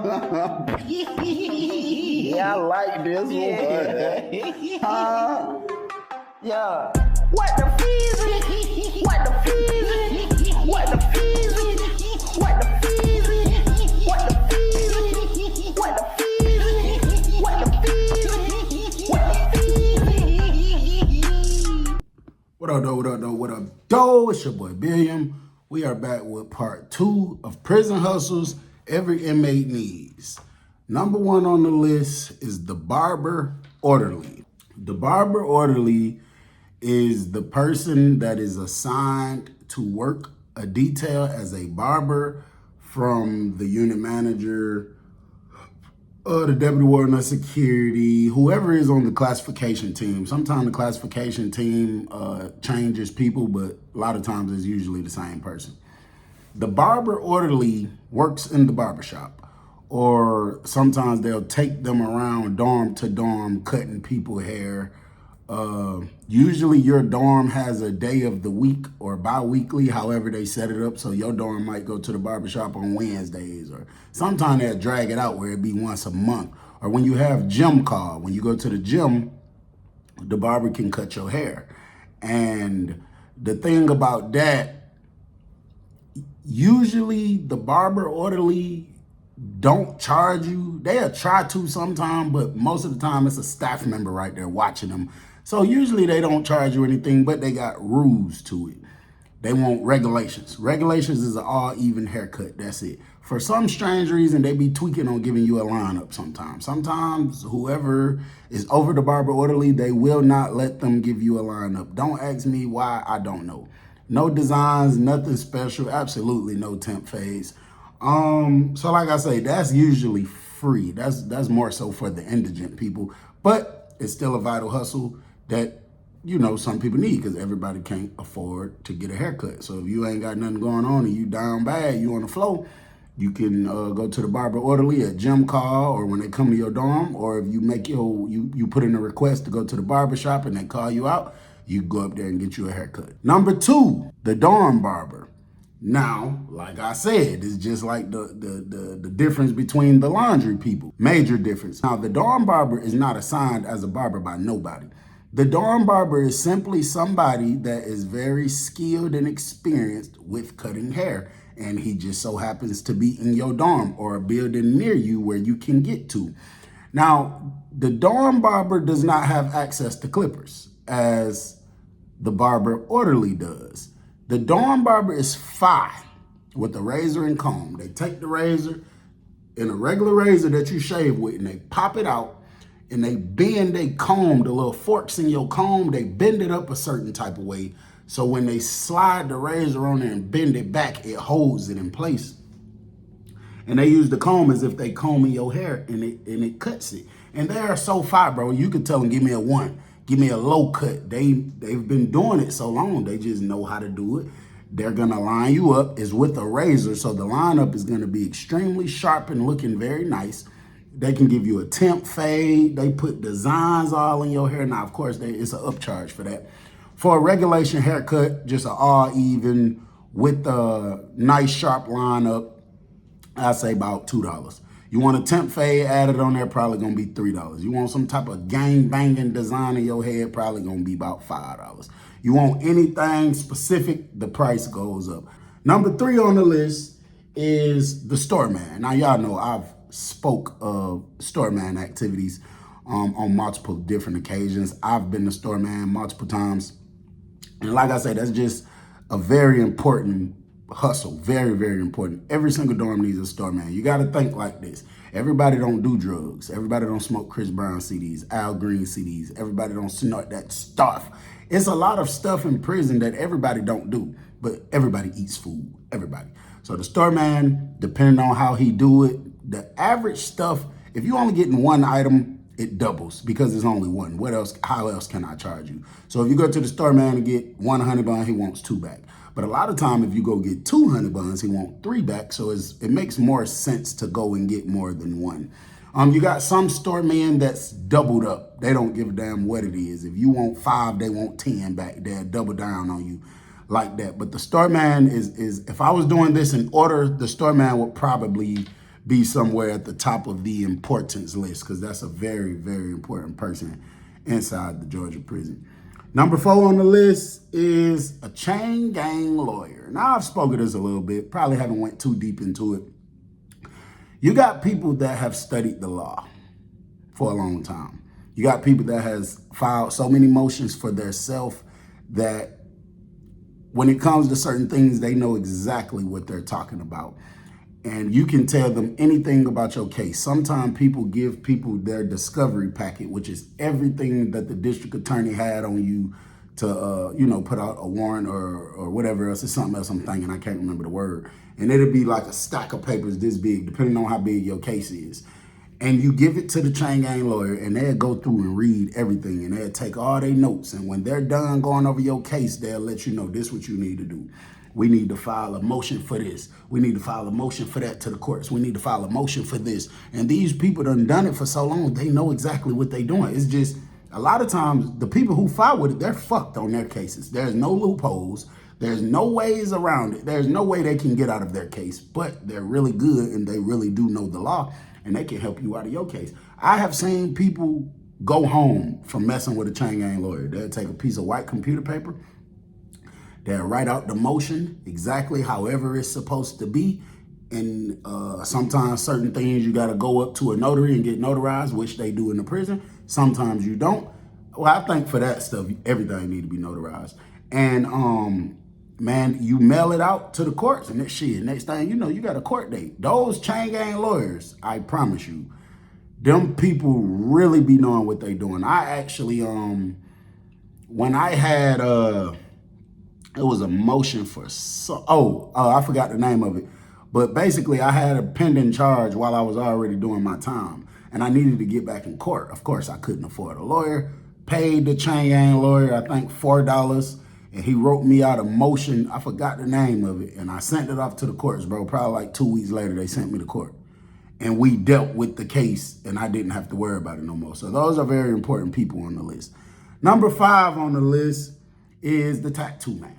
Yeah, I like this one. Yeah. What the feezy? What the feezy? What the feezy? What the feezy? What the feezy? What the feezy? What the feezy? What the feezy? What up, though? What up, though? What up, though? It's your boy Billiam. We are back with part 2 of prison hustles every inmate needs. Number 1 on the list is the barber orderly. The barber orderly is the person that is assigned to work a detail as a barber from the unit manager, the deputy warden of security, whoever is on the classification team. Sometimes the classification team changes people, but a lot of times it's usually the same person. The barber orderly works in the barbershop, or sometimes they'll take them around dorm to dorm cutting people's hair. Usually your dorm has a day of the week or bi-weekly, however they set it up. So your dorm might go to the barbershop on Wednesdays, or sometimes they'll drag it out where it be once a month. Or when you have gym call, when you go to the gym, the barber can cut your hair. And the thing about that, usually the barber orderly don't charge you. They'll try to sometime, but most of the time it's a staff member right there watching them. So usually they don't charge you anything, but they got rules to it. They want regulations. Regulations is an all even haircut. That's it. For some strange reason, they be tweaking on giving you a lineup sometimes. Sometimes whoever is over the barber orderly, they will not let them give you a lineup. Don't ask me why, I don't know. No designs, nothing special, absolutely no temp phase. So like I say, that's usually free. That's more so for the indigent people, but it's still a vital hustle that, you know, some people need, because everybody can't afford to get a haircut. So if you ain't got nothing going on and you down bad, you on the floor, you can go to the barber orderly at gym call, or when they come to your dorm, or if you make you put in a request to go to the barber shop and they call you out, you go up there and get you a haircut. Number 2, the dorm barber. Now, like I said, it's just like the difference between the laundry people. Major difference. Now, the dorm barber is not assigned as a barber by nobody. The dorm barber is simply somebody that is very skilled and experienced with cutting hair, and he just so happens to be in your dorm or a building near you where you can get to. Now, the dorm barber does not have access to clippers as the barber orderly does. The dorm barber is fine with a razor and comb. They take the razor in a regular razor that you shave with, and they pop it out, and they bend they comb, the little forks in your comb, they bend it up a certain type of way. So when they slide the razor on there and bend it back, it holds it in place. And they use the comb as if they combing your hair, and it cuts it. And they are so fine, bro. You could tell them, give me a 1. Give me a low cut. They've been doing it so long, they just know how to do it. They're gonna line you up. It's with a razor, so the lineup is gonna be extremely sharp and looking very nice. They can give you a temp fade. They put designs all in your hair. Now, of course, it's an upcharge for that. For a regulation haircut, just an all even with a nice sharp lineup, I'd say about $2. You want a temp fade added on there, probably gonna be $3. You want some type of gang banging design in your head, probably gonna be about $5. You want anything specific, the price goes up. Number 3 on the list is the store man. Now, y'all know I've spoke of store man activities on multiple different occasions. I've been the store man multiple times. And like I said, that's just a very important hustle. Very, very important. Every single dorm needs a store man. You got to think like this. Everybody don't do drugs. Everybody don't smoke Chris Brown CDs, Al Green CDs. Everybody don't snort that stuff. It's a lot of stuff in prison that everybody don't do, but everybody eats food. Everybody. So the store man, depending on how he do it, the average stuff, if you only getting 1 item, it doubles because it's only 1. What else? How else can I charge you? So if you go to the store man and get 1 honey bun, he wants 2 back. But a lot of time, if you go get 2 honey buns, he wants 3 back. So it makes more sense to go and get more than 1. You got some store men that's doubled up. They don't give a damn what it is. If you want 5, they want 10 back. They'll double down on you like that. But the store man is if I was doing this in order, the store man would probably be somewhere at the top of the importance list, because that's a very, very important person inside the Georgia prison. Number 4 on the list is a chain gang lawyer. Now, I've spoken this a little bit, probably haven't went too deep into it. You got people that have studied the law for a long time. You got people that has filed so many motions for their self that when it comes to certain things, they know exactly what they're talking about. And you can tell them anything about your case. Sometimes people give people their discovery packet, which is everything that the district attorney had on you to, put out a warrant or whatever else. It's something else I'm thinking. I can't remember the word. And it'll be like a stack of papers this big, depending on how big your case is. And you give it to the chain gang lawyer, and they'll go through and read everything, and they'll take all their notes. And when they're done going over your case, they'll let you know this is what you need to do. We need to file a motion for this. We need to file a motion for that to the courts. We need to file a motion for this. And these people done it for so long, they know exactly what they're doing. It's just, a lot of times, the people who file with it, they're fucked on their cases. There's no loopholes. There's no ways around it. There's no way they can get out of their case, but they're really good and they really do know the law, and they can help you out of your case. I have seen people go home from messing with a chain gang lawyer. They'll take a piece of white computer paper, they'll write out the motion exactly however it's supposed to be. And sometimes certain things you got to go up to a notary and get notarized, which they do in the prison. Sometimes you don't. Well, I think for that stuff, everything need to be notarized. And man, you mail it out to the courts, and that shit, next thing you know, you got a court date. Those chain gang lawyers, I promise you, them people really be knowing what they doing. I actually, when I had, it was a motion for, I forgot the name of it. But basically, I had a pending charge while I was already doing my time, and I needed to get back in court. Of course, I couldn't afford a lawyer. Paid the chain gang lawyer, I think, $4, and he wrote me out a motion. I forgot the name of it, and I sent it off to the courts, bro. Probably like 2 weeks later, they sent me to court, and we dealt with the case, and I didn't have to worry about it no more. So those are very important people on the list. Number 5 on the list is the tattoo man.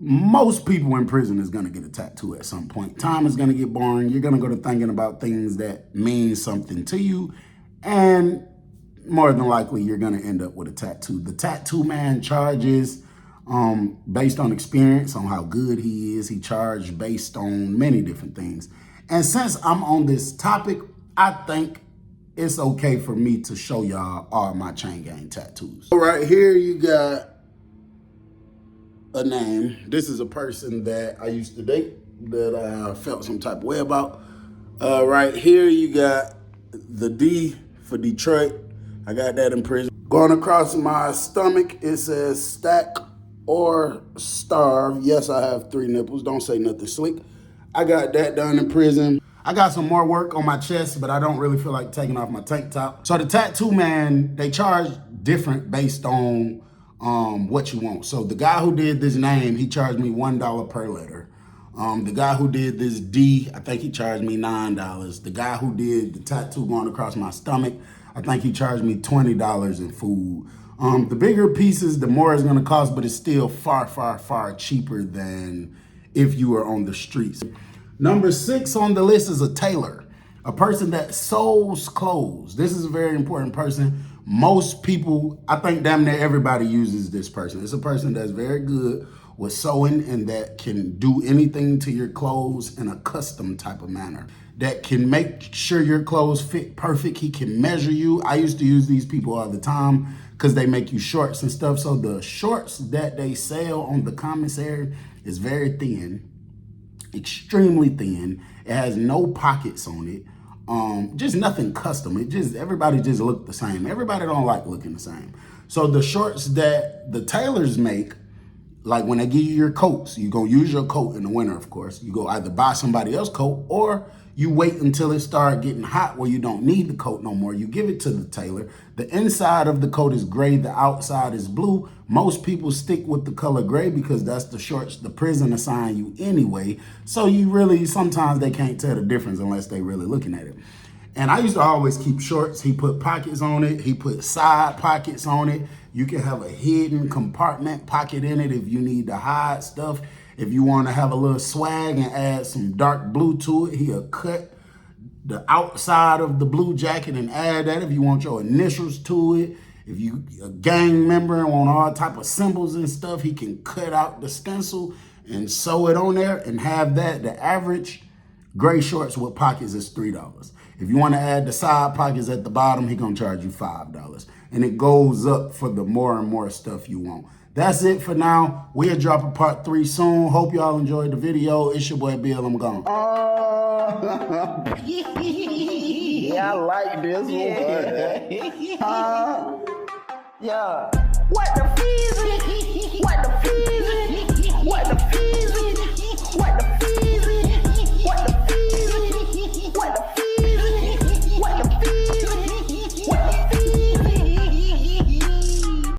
Most people in prison is going to get a tattoo at some point. Time is going to get boring. You're going to go to thinking about things that mean something to you, and more than likely, you're going to end up with a tattoo. The tattoo man charges based on experience, on how good he is. He charged based on many different things. And since I'm on this topic, I think it's okay for me to show y'all all my chain gang tattoos. So right here, you got a name. This is a person that I used to date that I felt some type of way about. Right here, you got the D for Detroit. I got that in prison. Going across my stomach, it says stack or starve. Yes, I have 3 nipples. Don't say nothing slick. I got that done in prison. I got some more work on my chest, but I don't really feel like taking off my tank top. So the tattoo man, they charge different based on what you want. So the guy who did this name, he charged me $1 per letter. The guy who did this D, I think he charged me $9. The guy who did the tattoo going across my stomach, I think he charged me $20 in food. The bigger pieces, the more it's gonna cost, but it's still far, far, far cheaper than if you were on the streets. Number 6 on the list is a tailor, a person that sews clothes. This is a very important person. Most people, I think damn near everybody uses this person. It's a person that's very good with sewing and that can do anything to your clothes in a custom type of manner, that can make sure your clothes fit perfect. He can measure you. I used to use these people all the time because they make you shorts and stuff. So the shorts that they sell on the commissary is very thin, extremely thin. It has no pockets on it. Just nothing custom. Everybody just look the same. Everybody don't like looking the same. So the shorts that the tailors make, like when they give you your coats, you go use your coat in the winter, of course. You go either buy somebody else's coat or you wait until it starts getting hot where you don't need the coat no more. You give it to the tailor. The inside of the coat is gray, the outside is blue. Most people stick with the color gray because that's the shorts the prison assign you anyway. So you really, sometimes they can't tell the difference unless they really looking at it. And I used to always keep shorts. He put pockets on it. He put side pockets on it. You can have a hidden compartment pocket in it if you need to hide stuff. If you want to have a little swag and add some dark blue to it, he'll cut the outside of the blue jacket and add that. If you want your initials to it, if you a gang member and want all type of symbols and stuff, he can cut out the stencil and sew it on there and have that. The average gray shorts with pockets is $3. If you want to add the side pockets at the bottom, he gonna charge you $5. And it goes up for the more and more stuff you want. That's it for now. We'll drop a part 3 soon. Hope y'all enjoyed the video. It's your boy Bill. I'm gone. Yeah, I like this one. Yeah. What the